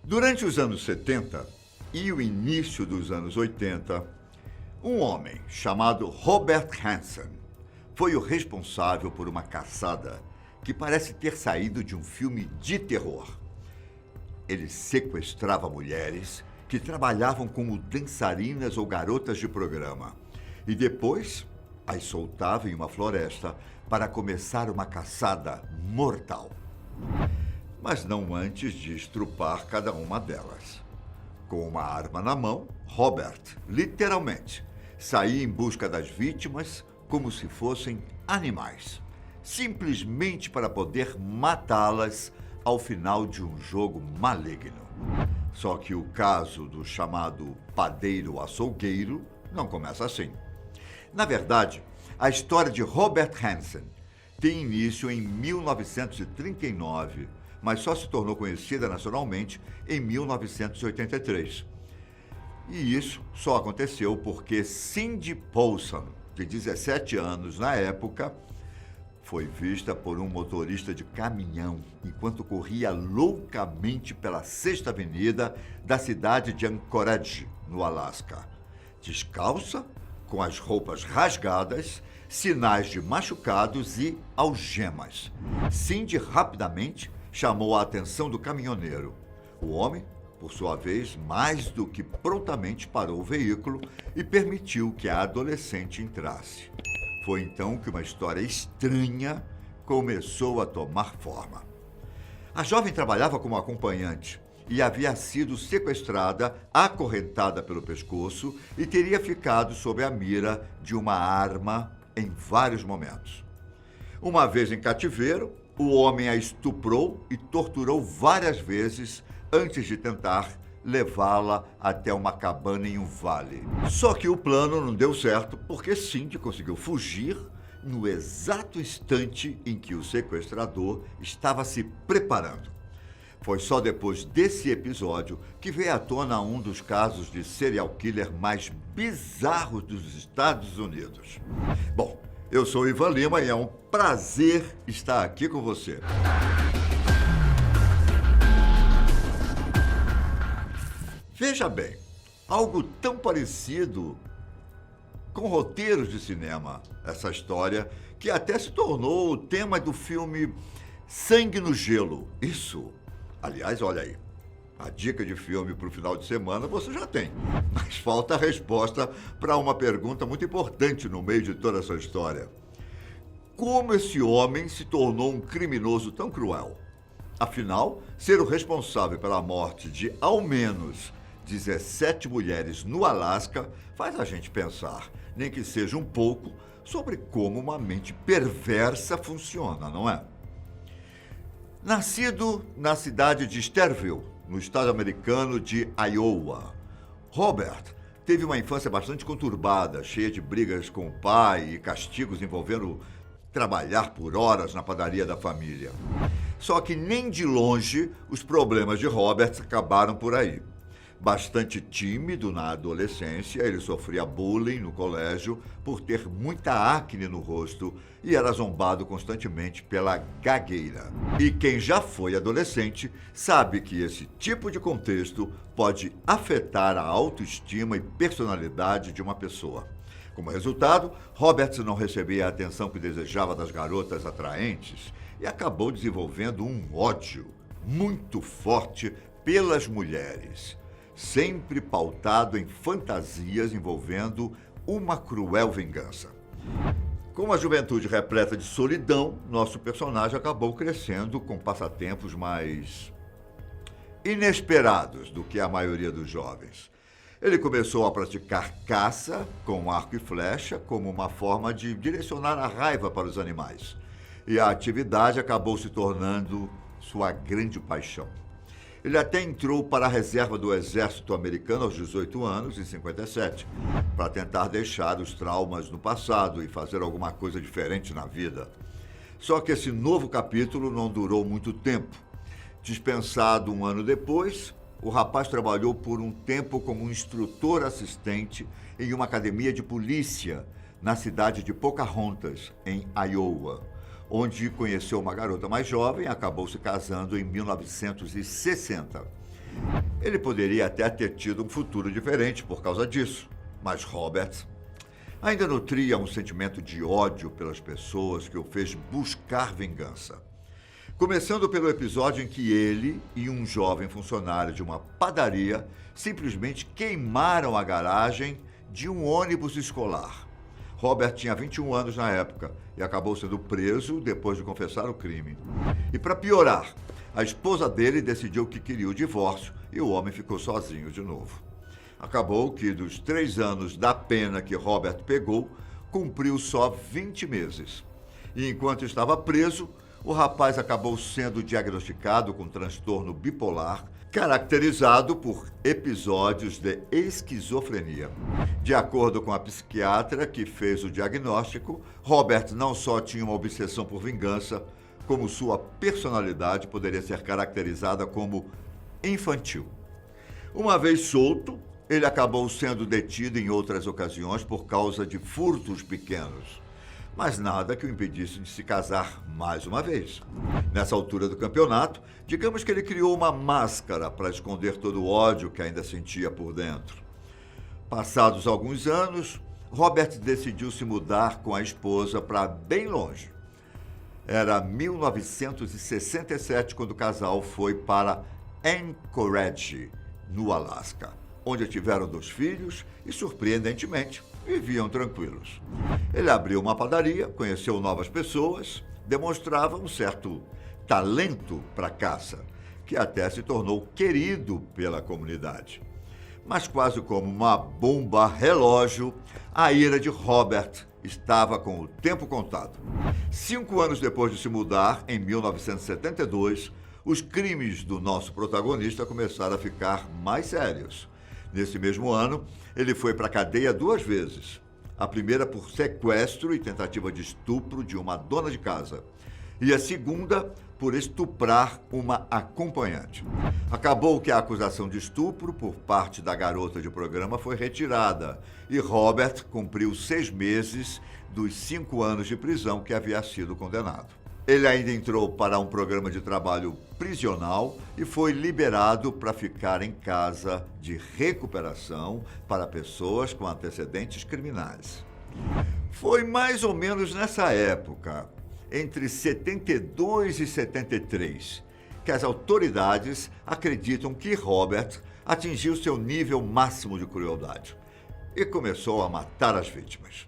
Durante os anos 70 e o início dos anos 80, um homem chamado Robert Hansen foi o responsável por uma caçada que parece ter saído de um filme de terror. Ele sequestrava mulheres que trabalhavam como dançarinas ou garotas de programa e depois as soltava em uma floresta para começar uma caçada mortal. Mas não antes de estrupar cada uma delas. Com uma arma na mão, Robert, literalmente, saía em busca das vítimas como se fossem animais, simplesmente para poder matá-las ao final de um jogo maligno. Só que o caso do chamado padeiro açougueiro não começa assim. Na verdade, a história de Robert Hansen tem início em 1939, mas só se tornou conhecida nacionalmente em 1983. E isso só aconteceu porque Cindy Paulson, de 17 anos na época, foi vista por um motorista de caminhão enquanto corria loucamente pela Sexta Avenida da cidade de Anchorage, no Alasca. Descalça, com as roupas rasgadas, sinais de machucados e algemas. Cindy rapidamente chamou a atenção do caminhoneiro. O homem, por sua vez, mais do que prontamente parou o veículo e permitiu que a adolescente entrasse. Foi então que uma história estranha começou a tomar forma. A jovem trabalhava como acompanhante e havia sido sequestrada, acorrentada pelo pescoço e teria ficado sob a mira de uma arma em vários momentos. Uma vez em cativeiro, o homem a estuprou e torturou várias vezes antes de tentar levá-la até uma cabana em um vale. Só que o plano não deu certo porque Cindy conseguiu fugir no exato instante em que o sequestrador estava se preparando. Foi só depois desse episódio que veio à tona um dos casos de serial killer mais bizarros dos Estados Unidos. Bom, eu sou Ivan Lima e é um prazer estar aqui com você. Veja bem, algo tão parecido com roteiros de cinema, essa história, que até se tornou o tema do filme Sangue no Gelo. Isso, aliás, olha aí, a dica de filme para o final de semana você já tem, mas falta a resposta para uma pergunta muito importante no meio de toda essa história. Como esse homem se tornou um criminoso tão cruel? Afinal, ser o responsável pela morte de, ao menos, 17 mulheres no Alasca faz a gente pensar, nem que seja um pouco, sobre como uma mente perversa funciona, não é? Nascido na cidade de Sterville, no estado americano de Iowa, Robert teve uma infância bastante conturbada, cheia de brigas com o pai e castigos envolvendo trabalhar por horas na padaria da família. Só que nem de longe os problemas de Robert acabaram por aí. Bastante tímido na adolescência, ele sofria bullying no colégio por ter muita acne no rosto e era zombado constantemente pela gagueira. E quem já foi adolescente sabe que esse tipo de contexto pode afetar a autoestima e personalidade de uma pessoa. Como resultado, Robert não recebia a atenção que desejava das garotas atraentes e acabou desenvolvendo um ódio muito forte pelas mulheres, sempre pautado em fantasias envolvendo uma cruel vingança. Com a juventude repleta de solidão, nosso personagem acabou crescendo com passatempos mais inesperados do que a maioria dos jovens. Ele começou a praticar caça com arco e flecha como uma forma de direcionar a raiva para os animais. E a atividade acabou se tornando sua grande paixão. Ele até entrou para a reserva do exército americano aos 18 anos, em 57, para tentar deixar os traumas no passado e fazer alguma coisa diferente na vida. Só que esse novo capítulo não durou muito tempo. Dispensado um ano depois, o rapaz trabalhou por um tempo como instrutor assistente em uma academia de polícia na cidade de Pocahontas, em Iowa, onde conheceu uma garota mais jovem e acabou se casando em 1960. Ele poderia até ter tido um futuro diferente por causa disso, mas Robert ainda nutria um sentimento de ódio pelas pessoas que o fez buscar vingança. Começando pelo episódio em que ele e um jovem funcionário de uma padaria simplesmente queimaram a garagem de um ônibus escolar. Robert tinha 21 anos na época e acabou sendo preso depois de confessar o crime. E para piorar, a esposa dele decidiu que queria o divórcio e o homem ficou sozinho de novo. Acabou que dos 3 anos da pena que Robert pegou, cumpriu só 20 meses. E enquanto estava preso, o rapaz acabou sendo diagnosticado com transtorno bipolar, caracterizado por episódios de esquizofrenia. De acordo com a psiquiatra que fez o diagnóstico, Robert não só tinha uma obsessão por vingança, como sua personalidade poderia ser caracterizada como infantil. Uma vez solto, ele acabou sendo detido em outras ocasiões por causa de furtos pequenos, mas nada que o impedisse de se casar mais uma vez. Nessa altura do campeonato, digamos que ele criou uma máscara para esconder todo o ódio que ainda sentia por dentro. Passados alguns anos, Robert decidiu se mudar com a esposa para bem longe. Era 1967 quando o casal foi para Anchorage, no Alasca, onde tiveram 2 filhos e, surpreendentemente, viviam tranquilos. Ele abriu uma padaria, conheceu novas pessoas, demonstrava um certo talento para caça, que até se tornou querido pela comunidade. Mas quase como uma bomba relógio, a ira de Robert estava com o tempo contado. 5 anos depois de se mudar, em 1972, os crimes do nosso protagonista começaram a ficar mais sérios. Nesse mesmo ano, ele foi para a cadeia 2 vezes. A primeira por sequestro e tentativa de estupro de uma dona de casa. E a segunda por estuprar uma acompanhante. Acabou que a acusação de estupro por parte da garota de programa foi retirada e Robert cumpriu 6 meses dos 5 anos de prisão que havia sido condenado. Ele ainda entrou para um programa de trabalho prisional e foi liberado para ficar em casa de recuperação para pessoas com antecedentes criminais. Foi mais ou menos nessa época, entre 72 e 73, que as autoridades acreditam que Robert atingiu seu nível máximo de crueldade e começou a matar as vítimas.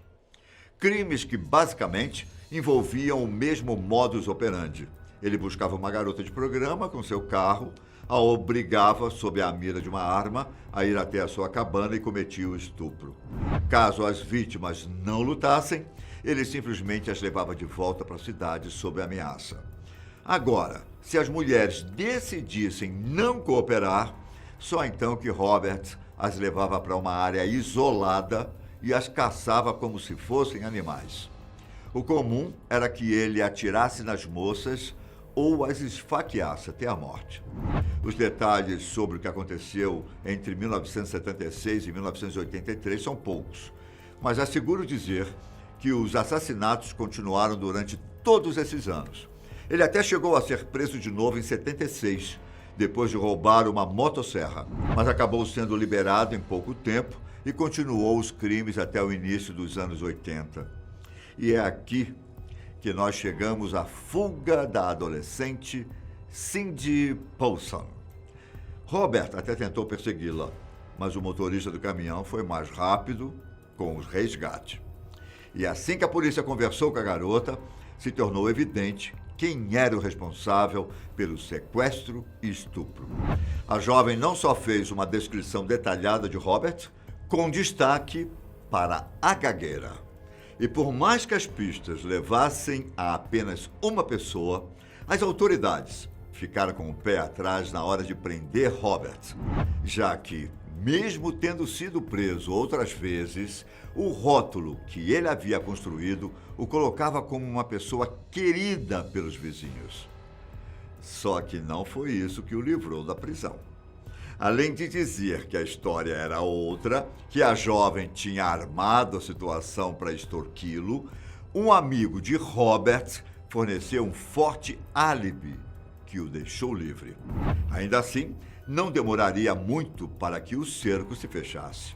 Crimes que, basicamente, envolviam o mesmo modus operandi. Ele buscava uma garota de programa com seu carro, a obrigava, sob a mira de uma arma, a ir até a sua cabana e cometia o estupro. Caso as vítimas não lutassem, ele simplesmente as levava de volta para a cidade sob ameaça. Agora, se as mulheres decidissem não cooperar, só então que Robert as levava para uma área isolada e as caçava como se fossem animais. O comum era que ele atirasse nas moças ou as esfaqueasse até a morte. Os detalhes sobre o que aconteceu entre 1976 e 1983 são poucos, mas asseguro dizer que os assassinatos continuaram durante todos esses anos. Ele até chegou a ser preso de novo em 76, depois de roubar uma motosserra, mas acabou sendo liberado em pouco tempo e continuou os crimes até o início dos anos 80. E é aqui que nós chegamos à fuga da adolescente Cindy Paulson. Robert até tentou persegui-la, mas o motorista do caminhão foi mais rápido com o resgate. E assim que a polícia conversou com a garota, se tornou evidente quem era o responsável pelo sequestro e estupro. A jovem não só fez uma descrição detalhada de Robert, com destaque para a gagueira. E por mais que as pistas levassem a apenas uma pessoa, as autoridades ficaram com o pé atrás na hora de prender Robert, já que, mesmo tendo sido preso outras vezes, o rótulo que ele havia construído o colocava como uma pessoa querida pelos vizinhos. Só que não foi isso que o livrou da prisão. Além de dizer que a história era outra, que a jovem tinha armado a situação para extorquí-lo, um amigo de Robert forneceu um forte álibi que o deixou livre. Ainda assim, não demoraria muito para que o cerco se fechasse.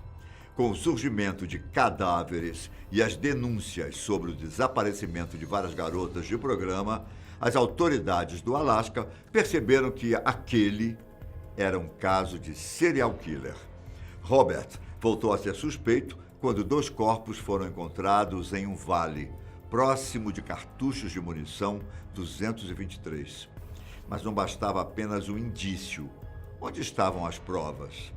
Com o surgimento de cadáveres e as denúncias sobre o desaparecimento de várias garotas de programa, as autoridades do Alasca perceberam que aquele era um caso de serial killer. Robert voltou a ser suspeito quando 2 corpos foram encontrados em um vale, próximo de cartuchos de munição 223. Mas não bastava apenas um indício. Onde estavam as provas?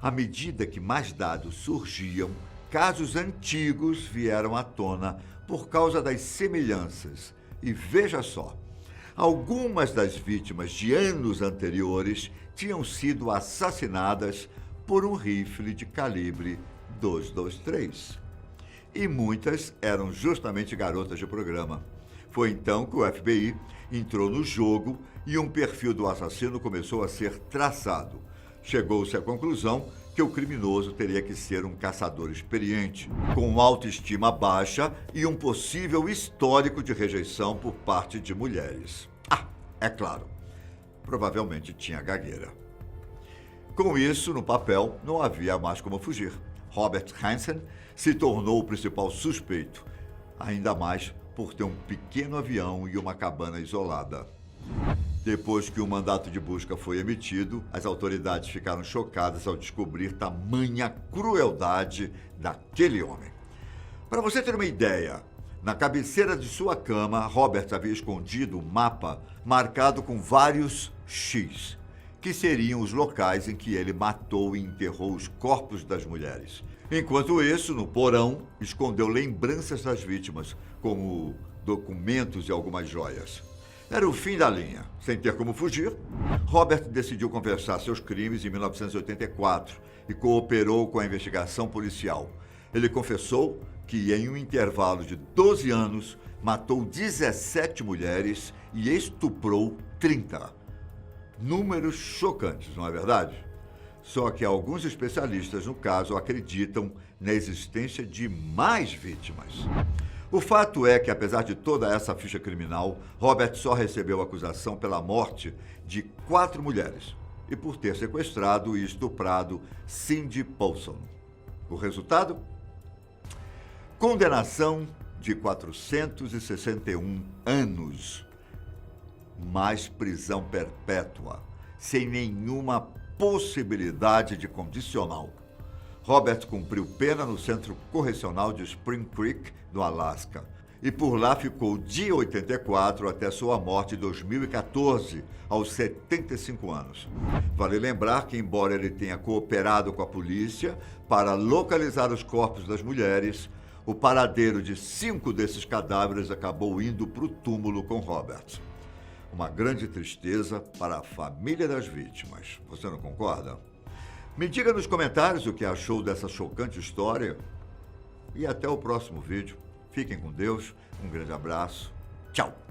À medida que mais dados surgiam, casos antigos vieram à tona por causa das semelhanças. E veja só, algumas das vítimas de anos anteriores tinham sido assassinadas por um rifle de calibre 223. E muitas eram justamente garotas de programa. Foi então que o FBI entrou no jogo e um perfil do assassino começou a ser traçado. Chegou-se à conclusão que o criminoso teria que ser um caçador experiente, com autoestima baixa e um possível histórico de rejeição por parte de mulheres. É claro, provavelmente tinha gagueira. Com isso, no papel, não havia mais como fugir. Robert Hansen se tornou o principal suspeito, ainda mais por ter um pequeno avião e uma cabana isolada. Depois que o mandato de busca foi emitido, as autoridades ficaram chocadas ao descobrir tamanha crueldade daquele homem. Para você ter uma ideia, na cabeceira de sua cama, Robert havia escondido um mapa marcado com vários X, que seriam os locais em que ele matou e enterrou os corpos das mulheres. Enquanto isso, no porão, escondeu lembranças das vítimas, como documentos e algumas joias. Era o fim da linha. Sem ter como fugir, Robert decidiu confessar seus crimes em 1984 e cooperou com a investigação policial. Ele confessou que, em um intervalo de 12 anos, matou 17 mulheres e estuprou 30. Números chocantes, não é verdade? Só que alguns especialistas no caso acreditam na existência de mais vítimas. O fato é que, apesar de toda essa ficha criminal, Robert só recebeu acusação pela morte de 4 mulheres e por ter sequestrado e estuprado Cindy Paulson. O resultado? Condenação de 461 anos, mais prisão perpétua, sem nenhuma possibilidade de condicional. Robert cumpriu pena no Centro Correcional de Spring Creek, no Alasca, e por lá ficou de 84 até sua morte em 2014, aos 75 anos. Vale lembrar que, embora ele tenha cooperado com a polícia para localizar os corpos das mulheres, o paradeiro de 5 desses cadáveres acabou indo para o túmulo com Robert. Uma grande tristeza para a família das vítimas. Você não concorda? Me diga nos comentários o que achou dessa chocante história. E até o próximo vídeo. Fiquem com Deus. Um grande abraço. Tchau!